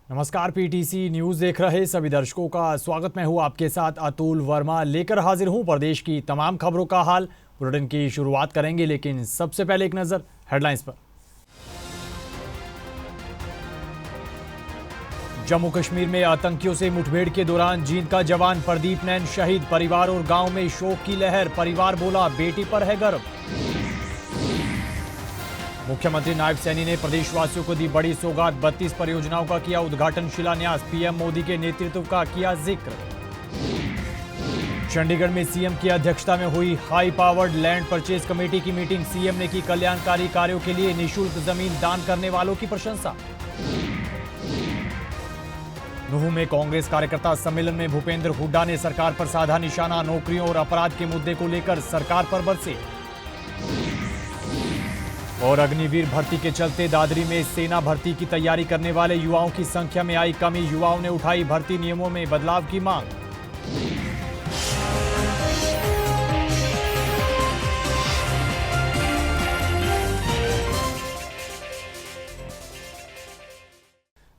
नमस्कार, PTC news देख रहे सभी दर्शकों का स्वागत। मैं हूं आपके साथ अतुल वर्मा, लेकर हाजिर हूं प्रदेश की तमाम खबरों का हाल। बुलेटिन की शुरुआत करेंगे, लेकिन सबसे पहले एक नजर हेडलाइंस पर। जम्मू कश्मीर में आतंकियों से मुठभेड़ के दौरान जींद का जवान प्रदीप नैन शहीद। परिवार और गांव में शोक की लहर। परिवार बोला, बेटी पर है गर्व। मुख्यमंत्री नायब सैनी ने प्रदेशवासियों को दी बड़ी सौगात। 32 परियोजनाओं का किया उद्घाटन शिलान्यास। पीएम मोदी के नेतृत्व का किया जिक्र। चंडीगढ़ में सीएम की अध्यक्षता में हुई high powered land purchase committee की मीटिंग। सीएम ने की कल्याणकारी कार्यों के लिए निःशुल्क जमीन दान करने वालों की प्रशंसा। नूंह में कांग्रेस कार्यकर्ता सम्मेलन में भूपेंद्र हुड्डा ने सरकार पर साधा निशाना। नौकरियों और अपराध के मुद्दे को लेकर सरकार पर बरसे। और अग्निवीर भर्ती के चलते दादरी में सेना भर्ती की तैयारी करने वाले युवाओं की संख्या में आई कमी। युवाओं ने उठाई भर्ती नियमों में बदलाव की मांग।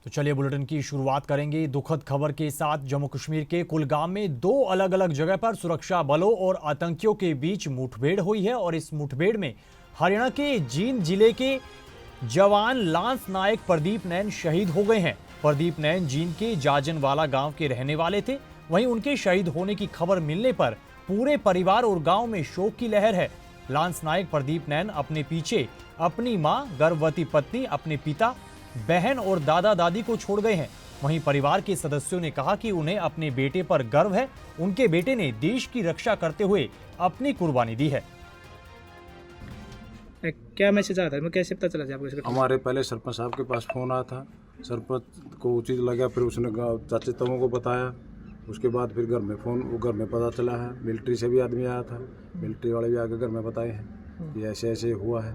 तो चलिए बुलेटिन की शुरुआत करेंगे दुखद खबर के साथ। जम्मू कश्मीर के कुलगाम में दो अलग अलग जगह पर सुरक्षा बलों और आतंकियों के बीच मुठभेड़ हुई है और इस मुठभेड़ में हरियाणा के जींद जिले के जवान लांस नायक प्रदीप नैन शहीद हो गए हैं। प्रदीप नैन जींद के जाजनवाला गांव के रहने वाले थे। वहीं उनके शहीद होने की खबर मिलने पर पूरे परिवार और गांव में शोक की लहर है। लांस नायक प्रदीप नैन अपने पीछे अपनी मां, गर्भवती पत्नी, अपने पिता, बहन और दादा दादी को छोड़ गए हैं। वहीं परिवार के सदस्यों ने कहा कि उन्हें अपने बेटे पर गर्व है। उनके बेटे ने देश की रक्षा करते हुए अपनी कुर्बानी दी है। क्या मैसेज आया था? मैं कैसे पता चला आपको? हमारे पहले सरपंच साहब के पास फोन आया था। सरपंच को उचित लगा, फिर उसने चाचे तमों को बताया। उसके बाद फिर घर में फोन, वो घर में पता चला है। मिलिट्री से भी आदमी आया था, मिलिट्री वाले भी आके घर में बताए हैं कि ऐसे ऐसे हुआ है।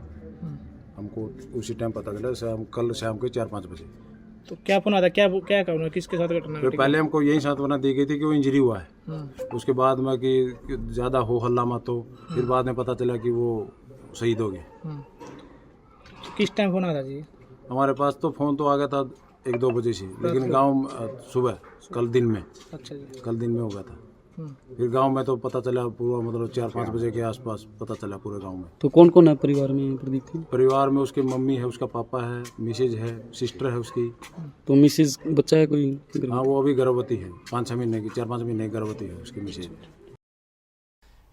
हमको उसी टाइम पता चला, कल शाम के 4-5 बजे। तो क्या फोन आता, क्या कहूँ, किसके साथ घटना? फिर पहले हमको यही सांत्वना दी गई थी कि वो इंजरी हुआ है। उसके बाद में कि ज़्यादा हो हल्ला मत हो। फिर बाद में पता चला कि वो शहीद हो गए। तो किस टाइम फोन आता जी? हमारे पास तो फोन तो आ गया था 1-2 बजे से, लेकिन गांव सुबह कल दिन में। अच्छा जी। कल दिन में हो गया था। फिर गांव में तो पता चला पूरा, मतलब 4-5 बजे के आसपास पता चला पूरे गांव में। तो कौन कौन है परिवार में प्रदीप के? परिवार में उसकी मम्मी है, उसका पापा है, मिसेज है, सिस्टर है उसकी। तो मिसेज बच्चा है कोई? हाँ, वो अभी गर्भवती है, 5-6 महीने की, 4-5 महीने की गर्भवती है उसकी मिसेज।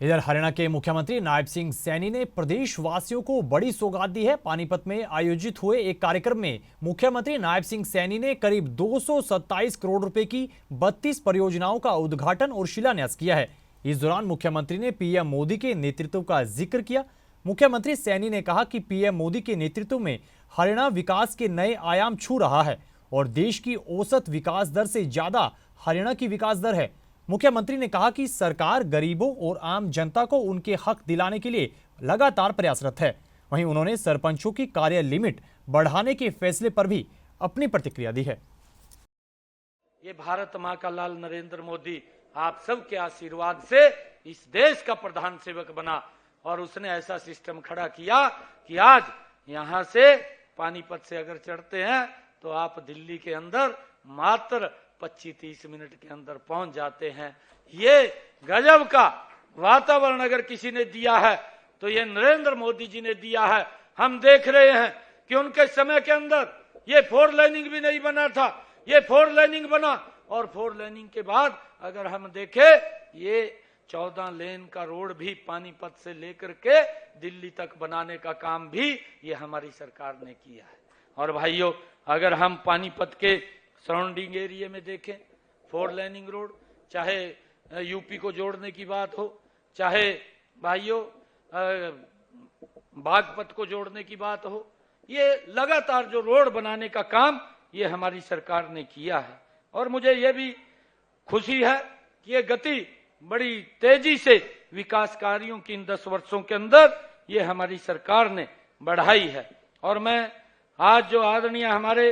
इधर हरियाणा के मुख्यमंत्री नायब सिंह सैनी ने प्रदेशवासियों को बड़ी सौगात दी है। पानीपत में आयोजित हुए एक कार्यक्रम में मुख्यमंत्री नायब सिंह सैनी ने करीब 227 करोड़ रुपए की 32 परियोजनाओं का उद्घाटन और शिलान्यास किया है। इस दौरान मुख्यमंत्री ने पीएम मोदी के नेतृत्व का जिक्र किया। मुख्यमंत्री सैनी ने कहा कि पीएम मोदी के नेतृत्व में हरियाणा विकास के नए आयाम छू रहा है और देश की औसत विकास दर से ज्यादा हरियाणा की विकास दर है। मुख्यमंत्री ने कहा कि सरकार गरीबों और आम जनता को उनके हक दिलाने के लिए लगातार प्रयासरत है। वहीं उन्होंने सरपंचों की कार्य लिमिट बढ़ाने के फैसले पर भी अपनी प्रतिक्रिया दी है। ये भारत मां का लाल नरेंद्र मोदी आप सबके आशीर्वाद से इस देश का प्रधान सेवक बना और उसने ऐसा सिस्टम खड़ा किया कि आज यहां से पानीपत से अगर चढ़ते हैं तो आप दिल्ली के अंदर मात्र 25-30 मिनट के अंदर पहुंच जाते हैं। ये गजब का वातावरण अगर किसी ने दिया है तो ये नरेंद्र मोदी जी ने दिया है। हम देख रहे हैं कि उनके समय के अंदर ये 4 लेनिंग भी नहीं बना था, ये 4 लेनिंग बना और 4 लेनिंग के बाद अगर हम देखें ये 14 लेन का रोड भी पानीपत से लेकर के दिल्ली तक बनाने का काम भी ये हमारी सरकार ने किया है। और भाइयों, अगर हम पानीपत के सराउंडिंग एरिया में देखें, 4 लेनिंग रोड, चाहे यूपी को जोड़ने की बात हो, चाहे भाइयों बागपत को जोड़ने की बात हो, ये लगातार जो रोड बनाने का काम ये हमारी सरकार ने किया है। और मुझे ये भी खुशी है कि ये गति बड़ी तेजी से विकास कार्यों की इन 10 वर्षों के अंदर ये हमारी सरकार ने बढ़ाई है। और मैं आज जो आदरणीय हमारे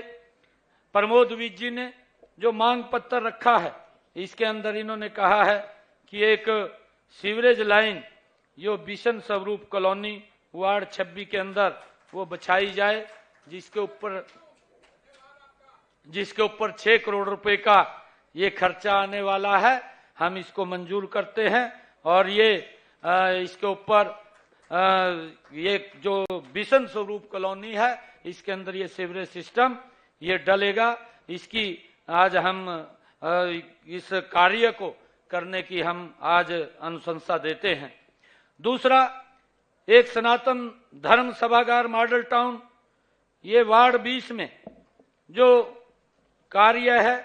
प्रमोद विज जी ने जो मांग पत्र रखा है, इसके अंदर इन्होंने कहा है कि एक सीवरेज लाइन जो बिशन स्वरूप कॉलोनी वार्ड 26 के अंदर वो बिछाई जाए, जिसके ऊपर जिसके ऊपर 6 करोड़ रुपए का ये खर्चा आने वाला है, हम इसको मंजूर करते हैं। और ये इसके ऊपर ये जो बिशन स्वरूप कॉलोनी है, इसके अंदर ये सीवरेज सिस्टम ये डलेगा। इसकी आज हम इस कार्य को करने की हम आज अनुशंसा देते हैं। दूसरा, एक सनातन धर्म सभागार मॉडल टाउन, ये वार्ड 20 में जो कार्य है,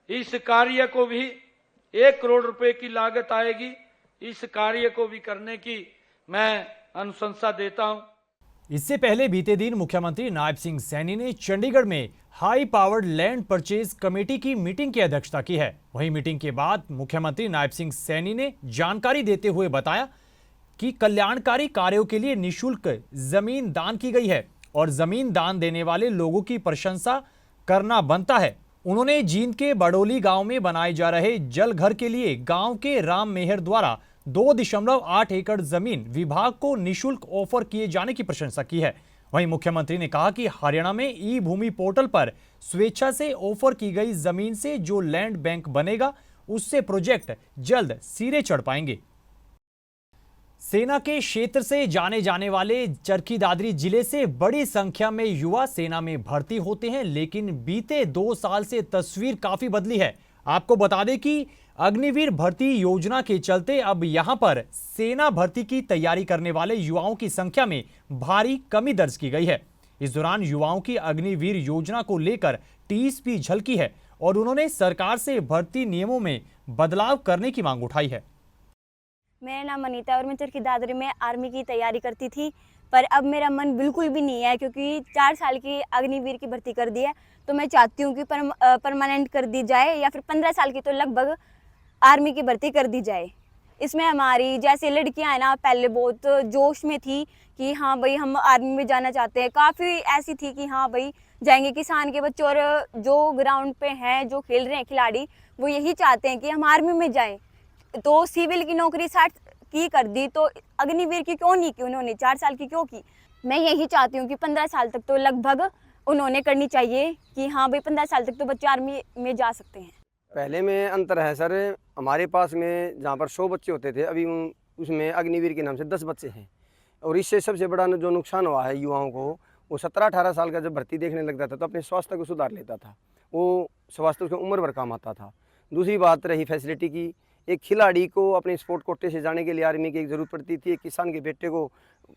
इस कार्य को भी 1 करोड़ रुपए की लागत आएगी। इस कार्य को भी करने की मैं अनुशंसा देता हूं। इससे पहले बीते दिन मुख्यमंत्री नायब सिंह सैनी ने चंडीगढ़ में high powered land purchase committee की मीटिंग की अध्यक्षता की है। वहीं मीटिंग के बाद मुख्यमंत्री नायब सिंह सैनी ने जानकारी देते हुए बताया कि कल्याणकारी कार्यों के लिए निःशुल्क जमीन दान की गई है और जमीन दान देने वाले लोगों की प्रशंसा करना बनता है। उन्होंने जींद के बडोली गांव में बनाए जा रहे जल घर के लिए गांव के राम मेहर द्वारा 2.8 एकड़ जमीन विभाग को निःशुल्क ऑफर किए जाने की प्रशंसा की है। वहीं मुख्यमंत्री ने कहा कि हरियाणा में ई भूमि पोर्टल पर स्वेच्छा से ऑफर की गई जमीन से जो लैंड बैंक बनेगा, उससे प्रोजेक्ट जल्द सिरे चढ़ पाएंगे। सेना के क्षेत्र से जाने जाने वाले चरखी दादरी जिले से बड़ी संख्या में युवा सेना में भर्ती होते हैं, लेकिन बीते 2 साल से तस्वीर काफी बदली है। आपको बता दें कि अग्निवीर भर्ती योजना के चलते अब यहां पर सेना भर्ती की तैयारी करने वाले युवाओं की संख्या में भारी कमी दर्ज की गई है। इस दौरान युवाओं की अग्निवीर योजना को लेकर टीस भी झलकी है और उन्होंने सरकार से भर्ती नियमों में बदलाव करने की मांग उठाई है। मेरा नाम अनीता और मैं चरखी दादरी में आर्मी की तैयारी करती थी, पर अब मेरा मन बिल्कुल भी नहीं है क्योंकि 4 साल की अग्निवीर की भर्ती कर दी है। तो मैं चाहती हूँ कि परमानेंट कर दी जाए या फिर 15 साल की तो लगभग आर्मी की भर्ती कर दी जाए। इसमें हमारी जैसे लड़कियां हैं ना, पहले बहुत जोश में थी कि हाँ भाई हम आर्मी में जाना चाहते हैं। काफ़ी ऐसी थी कि हाँ भाई जाएंगे। किसान के बच्चे और जो ग्राउंड पे हैं, जो खेल रहे हैं खिलाड़ी, वो यही चाहते हैं कि हम आर्मी में जाएं। तो सिविल की नौकरी 60 की कर दी, तो अग्निवीर की क्यों नहीं की उन्होंने, 4 साल की क्यों की। मैं यही चाहती हूँ कि 15 साल तक तो लगभग उन्होंने करनी चाहिए कि हाँ भाई 15 साल तक तो बच्चे आर्मी में जा सकते हैं। पहले में अंतर है सर, हमारे पास में जहाँ पर 100 बच्चे होते थे, अभी उसमें अग्निवीर के नाम से 10 बच्चे हैं। और इससे सबसे बड़ा जो नुकसान हुआ है युवाओं को, वो 17-18 साल का जब भर्ती देखने लगता था तो अपने स्वास्थ्य को सुधार लेता था, वो स्वास्थ्य उसके उम्र भर काम आता था। दूसरी बात रही फैसिलिटी की, एक खिलाड़ी को अपने स्पोर्ट कोटे से जाने के लिए आर्मी की एक ज़रूरत पड़ती थी, एक किसान के बेटे को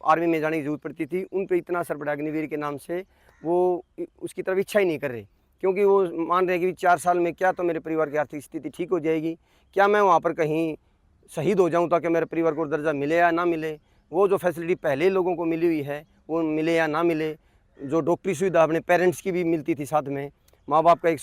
आर्मी में जाने की ज़रूरत पड़ती थी। उन पर इतना असर पड़ा अग्निवीर के नाम से, वो उसकी तरफ इच्छा ही नहीं कर रहे, क्योंकि वो मान रहे कि 4 साल में क्या तो मेरे परिवार की आर्थिक स्थिति ठीक हो जाएगी, क्या मैं वहाँ पर कहीं शहीद हो जाऊँ ताकि मेरे परिवार को दर्जा मिले या ना मिले। वो जो फैसिलिटी पहले लोगों को मिली हुई है वो मिले या ना मिले, जो डॉक्टरी सुविधा अपने पेरेंट्स की भी मिलती थी, साथ में माँ बाप का एक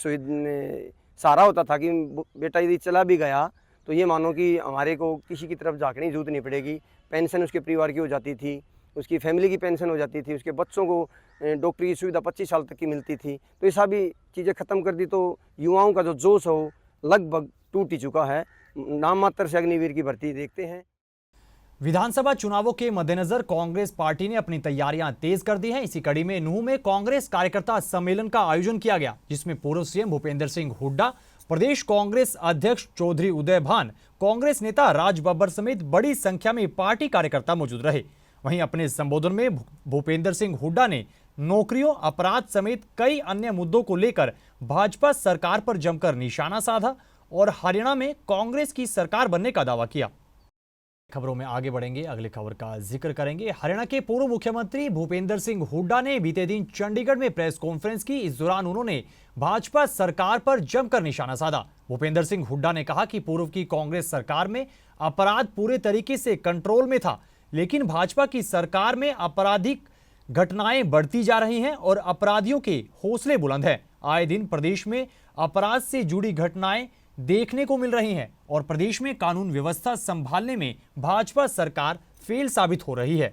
सहारा होता था कि बेटा यदि चला भी गया तो ये मानो कि हमारे को किसी की तरफ झाँकने की जरूरत नहीं पड़ेगी। पेंशन उसके परिवार की हो जाती थी, उसकी फैमिली की पेंशन हो जाती थी, उसके बच्चों को डॉक्टरी की सुविधा 25 साल तक की मिलती थी। तो ये सभी चीज़ें ख़त्म कर दी, तो युवाओं का जो जोश हो लगभग टूट ही चुका है। नाम मात्र से अग्निवीर की भर्ती देखते हैं। विधानसभा चुनावों के मद्देनजर कांग्रेस पार्टी ने अपनी तैयारियां तेज कर दी हैं। इसी कड़ी में नूंह में कांग्रेस कार्यकर्ता सम्मेलन का आयोजन किया गया, जिसमें पूर्व सीएम भूपेंद्र सिंह हुड्डा, प्रदेश कांग्रेस अध्यक्ष चौधरी उदय भान, कांग्रेस नेता राज बब्बर समेत बड़ी संख्या में पार्टी कार्यकर्ता मौजूद रहे। वहीं अपने संबोधन में भूपेंद्र सिंह हुड्डा ने नौकरियों, अपराध समेत कई अन्य मुद्दों को लेकर भाजपा सरकार पर जमकर निशाना साधा और हरियाणा में कांग्रेस की सरकार बनने का दावा किया। खबरों में आगे बढ़ेंगे, अगली खबर का जिक्र करेंगे। हरियाणा के पूर्व मुख्यमंत्री भूपेंद्र सिंह हुड्डा ने बीते दिन चंडीगढ़ में प्रेस कॉन्फ्रेंस की। इस दौरान उन्होंने भाजपा सरकार पर जमकर निशाना साधा। भूपेंद्र सिंह हुड्डा ने कहा कि पूर्व की कांग्रेस सरकार में अपराध पूरे तरीके से कंट्रोल में था, लेकिन भाजपा की सरकार में आपराधिक घटनाएं बढ़ती जा रही हैं और अपराधियों के हौसले बुलंद हैं। आए दिन प्रदेश में अपराध से जुड़ी घटनाएं देखने को मिल रही हैं और प्रदेश में कानून व्यवस्था संभालने में भाजपा सरकार फेल साबित हो रही है।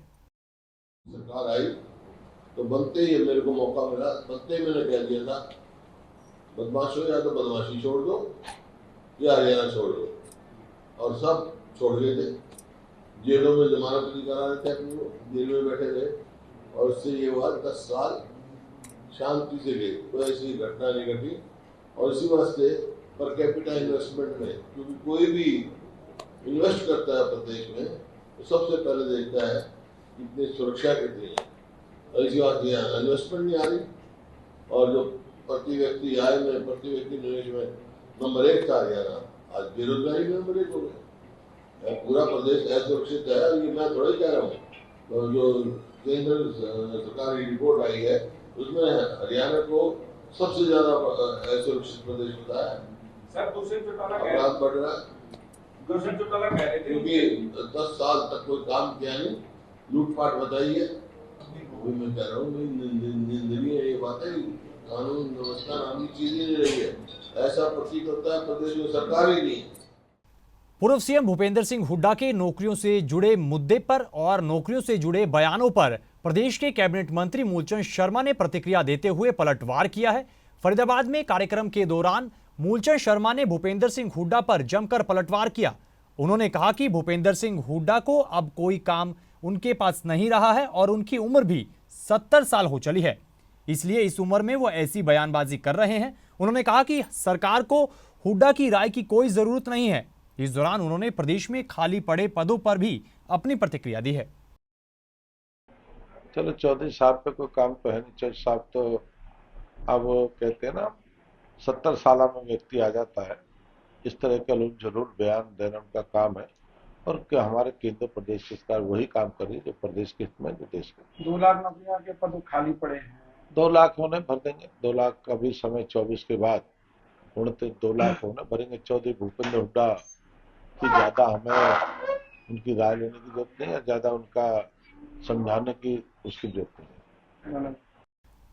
सरकार आई तो बनते ही मेरे को मौका मिला, बनते ही मैंने कह दिया था बदमाश हो या तो बदमाशी छोड़ दो या हरियाणा छोड़ दो, और सब छोड़ गए थे। जेलों में जमानत नहीं करा रहे थे, अपने जेल में बैठे रहे, और उससे ये हुआ 10 साल शांति से गई, कोई ऐसी घटना नहीं घटी। और इसी वास्ते पर कैपिटा इन्वेस्टमेंट में, क्योंकि कोई भी इन्वेस्ट करता है प्रदेश में तो सबसे पहले देखता है इतनी सुरक्षा कितनी है, और इसी बात यहाँ इन्वेस्टमेंट नहीं आ रही। और जो प्रति व्यक्ति आय में, प्रति व्यक्ति निवेश में नंबर 1 था हरियाणा, आज बेरोजगारी में नंबर 1 हो गया। पूरा प्रदेश असुरक्षित है, ये मैं थोड़ा ही कह रहा हूँ। तो जो केंद्र सरकार की रिपोर्ट आई है उसमें हरियाणा को सबसे ज्यादा असुरक्षित प्रदेश बताया है। सर दूसरे चौटाला अपराध बढ़ रहा है, दूसरे चौटाला कह रहे थे क्योंकि 10 साल तक कोई काम किया नहीं, लूटपाट बताई है। अभी मैं कह रहा हूँ निंदनीय ये बातें, कानून व्यवस्था नाम की चीज ही नहीं रही है। ऐसा प्रतीत होता है प्रदेश में सरकार ही नहीं है। पूर्व सीएम भूपेंद्र सिंह हुड्डा के नौकरियों से जुड़े मुद्दे पर और नौकरियों से जुड़े बयानों पर प्रदेश के कैबिनेट मंत्री मूलचंद शर्मा ने प्रतिक्रिया देते हुए पलटवार किया है। फरीदाबाद में कार्यक्रम के दौरान मूलचंद शर्मा ने भूपेंद्र सिंह हुड्डा पर जमकर पलटवार किया। उन्होंने कहा कि भूपेंद्र सिंह हुड्डा को अब कोई काम उनके पास नहीं रहा है और उनकी उम्र भी 70 साल हो चली है, इसलिए इस उम्र में वो ऐसी बयानबाजी कर रहे हैं। उन्होंने कहा कि सरकार को हुड्डा की राय की कोई जरूरत नहीं है। इस दौरान उन्होंने प्रदेश में खाली पड़े पदों पर भी अपनी प्रतिक्रिया दी है। चलो चौधरी साहब पे कोई काम तो है नहीं, चौधरी साहब तो अब कहते हैं ना 70 साल में व्यक्ति आ जाता है, इस तरह का लोग जरूर बयान देना उनका काम है। और क्या हमारे केंद्र प्रदेश सरकार वही काम कर रही है जो प्रदेश के हित में, जो देश के। 2 लाख नौकरियां के पद खाली पड़े हैं। 2 लाख होने भर देंगे, 2 लाख का भी समय 24 के बाद 2 लाख होने भरेंगे। चौधरी भूपेंद्र हुड्डा की ज्यादा हमें उनकी राय लेने की जरूरत नहीं है, ज्यादा उनका समझाने की उसकी जरूरत नहीं है।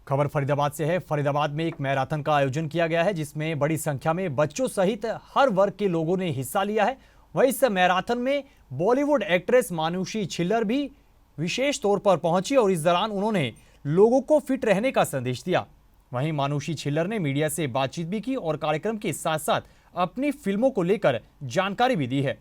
खबर फरीदाबाद से है। फरीदाबाद में एक मैराथन का आयोजन किया गया है जिसमें बड़ी संख्या में बच्चों सहित हर वर्ग के लोगों ने हिस्सा लिया है। वहीं इस मैराथन में बॉलीवुड एक्ट्रेस मानुषी छिल्लर भी विशेष तौर पर पहुंची और इस दौरान उन्होंने लोगों को फिट रहने का संदेश दिया। वहीं मानुषी छिल्लर ने मीडिया से बातचीत भी की और कार्यक्रम के साथ साथ अपनी फिल्मों को लेकर जानकारी भी दी है।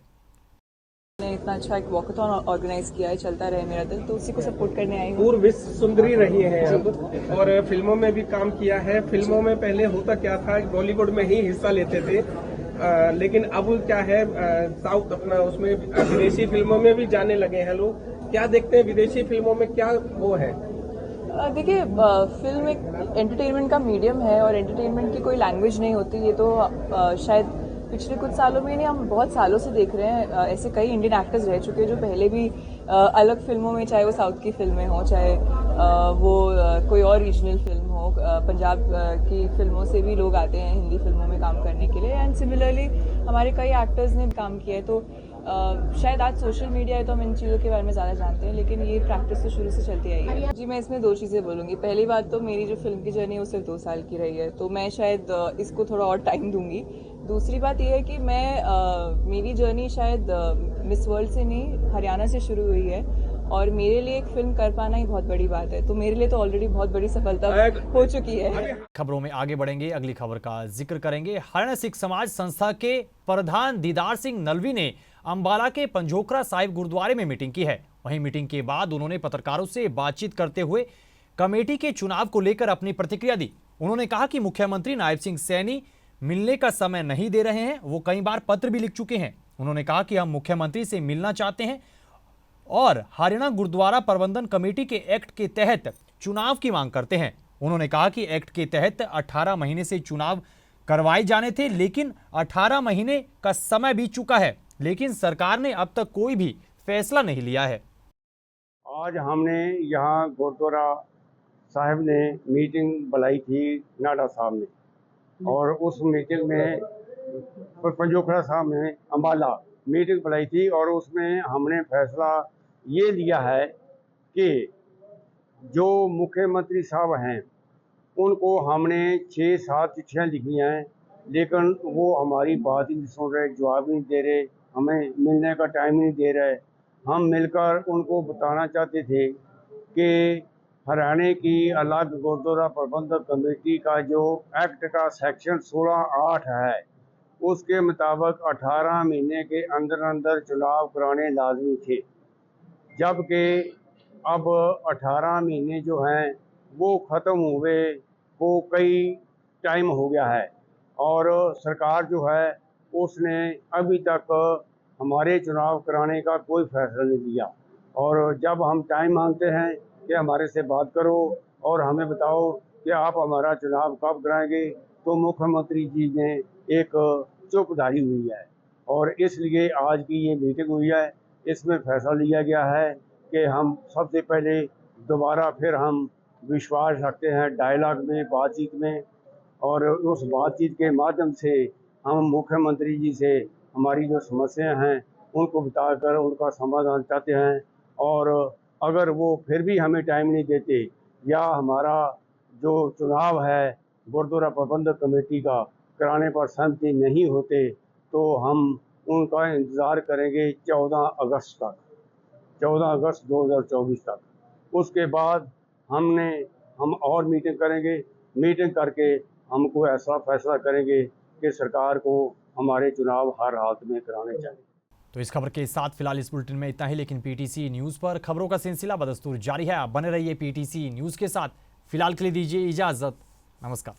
ने इतना अच्छा एक वॉकथॉन ऑर्गेनाइज किया है, चलता रहे मेरा दिल, तो उसी को सपोर्ट करने आई हूँ। पूर्व विश्व सुंदरी रही है अब, और फिल्मों में भी काम किया है। फिल्मों में पहले होता क्या था, बॉलीवुड में ही हिस्सा लेते थे, लेकिन अब क्या है, साउथ अपना उसमें विदेशी फिल्मों में भी जाने लगे हैं लोग। क्या देखते हैं विदेशी फिल्मों में, क्या वो है? देखिए, फिल्म एक एंटरटेनमेंट का मीडियम है और एंटरटेनमेंट की कोई लैंग्वेज नहीं होती। ये तो शायद पिछले कुछ सालों में नहीं, हम बहुत सालों से देख रहे हैं। ऐसे कई इंडियन एक्टर्स रह चुके हैं जो पहले भी अलग फिल्मों में, चाहे वो साउथ की फिल्में हो, चाहे वो कोई और रीजनल फिल्म हो, पंजाब की फिल्मों से भी लोग आते हैं हिंदी फिल्मों में काम करने के लिए। एंड सिमिलरली हमारे कई एक्टर्स ने काम किया है। तो शायद आज सोशल मीडिया है तो हम इन चीज़ों के बारे में ज़्यादा जानते हैं, लेकिन ये प्रैक्टिस तो शुरू से चलती आई है। जी, मैं इसमें 2 चीज़ें बोलूँगी। पहली बात तो मेरी जो फिल्म की जर्नी है वो सिर्फ 2 साल की रही है, तो मैं शायद इसको थोड़ा और टाइम दूंगी। दूसरी बात यह है कि मेरी जर्नी शायद मिस वर्ल्ड से नहीं, हरियाणा से शुरू हुई है और मेरे लिए एक फिल्म कर पाना ही बहुत बड़ी बात है। तो मेरे लिए तो ऑलरेडी बहुत बड़ी सफलता हो चुकी है। खबरों में आगे बढ़ेंगे, अगली खबर का जिक्र करेंगे। हरियाणा सिख समाज संस्था के प्रधान दीदार सिंह नलवी ने अंबाला के पंजोखरा साहिब गुरुद्वारे में मीटिंग की है। वहीं मीटिंग के बाद उन्होंने पत्रकारों से बातचीत करते हुए कमेटी के चुनाव को लेकर अपनी प्रतिक्रिया दी। उन्होंने कहा कि मुख्यमंत्री नायब सिंह सैनी मिलने का समय नहीं दे रहे हैं, वो कई बार पत्र भी लिख चुके हैं। उन्होंने कहा कि हम मुख्यमंत्री से मिलना चाहते हैं और हरियाणा गुरुद्वारा प्रबंधन कमेटी के एक्ट के तहत चुनाव की मांग करते हैं। उन्होंने कहा कि एक्ट के तहत 18 महीने से चुनाव करवाए जाने थे, लेकिन 18 महीने का समय बीत चुका है, लेकिन सरकार ने अब तक कोई भी फैसला नहीं लिया है। आज हमने यहाँ गुरुद्वारा साहिब ने मीटिंग बुलाई थी नाडा साहब ने, और उस मीटिंग में पंजोखरा साहब ने अंबाला मीटिंग बुलाई थी और उसमें हमने फैसला ये लिया है कि जो मुख्यमंत्री साहब हैं उनको हमने 6-7 चिट्ठियाँ लिखी हैं, लेकिन वो हमारी बात ही नहीं सुन रहे, जवाब नहीं दे रहे, हमें मिलने का टाइम नहीं दे रहे। हम मिलकर उनको बताना चाहते थे कि हरियाणा की अलग गुरुद्वारा प्रबंधक कमेटी का जो एक्ट का सेक्शन 16(8) है उसके मुताबिक 18 महीने के अंदर अंदर चुनाव कराने लाजमी थे, जबकि अब 18 महीने जो हैं वो ख़त्म हुए को कई टाइम हो गया है और सरकार जो है उसने अभी तक हमारे चुनाव कराने का कोई फैसला नहीं लिया। और जब हम टाइम मांगते हैं कि हमारे से बात करो और हमें बताओ कि आप हमारा चुनाव कब कराएंगे, तो मुख्यमंत्री जी ने एक चुप धारी हुई है। और इसलिए आज की ये मीटिंग हुई है, इसमें फैसला लिया गया है कि हम सबसे पहले दोबारा फिर हम विश्वास रखते हैं डायलॉग में, बातचीत में, और उस बातचीत के माध्यम से हम मुख्यमंत्री जी से हमारी जो समस्याएं हैं उनको बताकर उनका समाधान चाहते हैं। और अगर वो फिर भी हमें टाइम नहीं देते या हमारा जो चुनाव है गुरुद्वारा प्रबंधक कमेटी का कराने पर सहमति नहीं होते तो हम उनका इंतज़ार करेंगे 14 अगस्त तक, 14 अगस्त 2024 तक। उसके बाद हम और मीटिंग करेंगे, मीटिंग करके हमको ऐसा फैसला करेंगे कि सरकार को हमारे चुनाव हर हालत में कराने चाहिए। तो इस खबर के साथ फिलहाल इस बुलेटिन में इतना ही, लेकिन पीटीसी न्यूज़ पर खबरों का सिलसिला बदस्तूर जारी है। आप बने रहिए पीटीसी न्यूज़ के साथ। फिलहाल के लिए दीजिए इजाज़त। नमस्कार।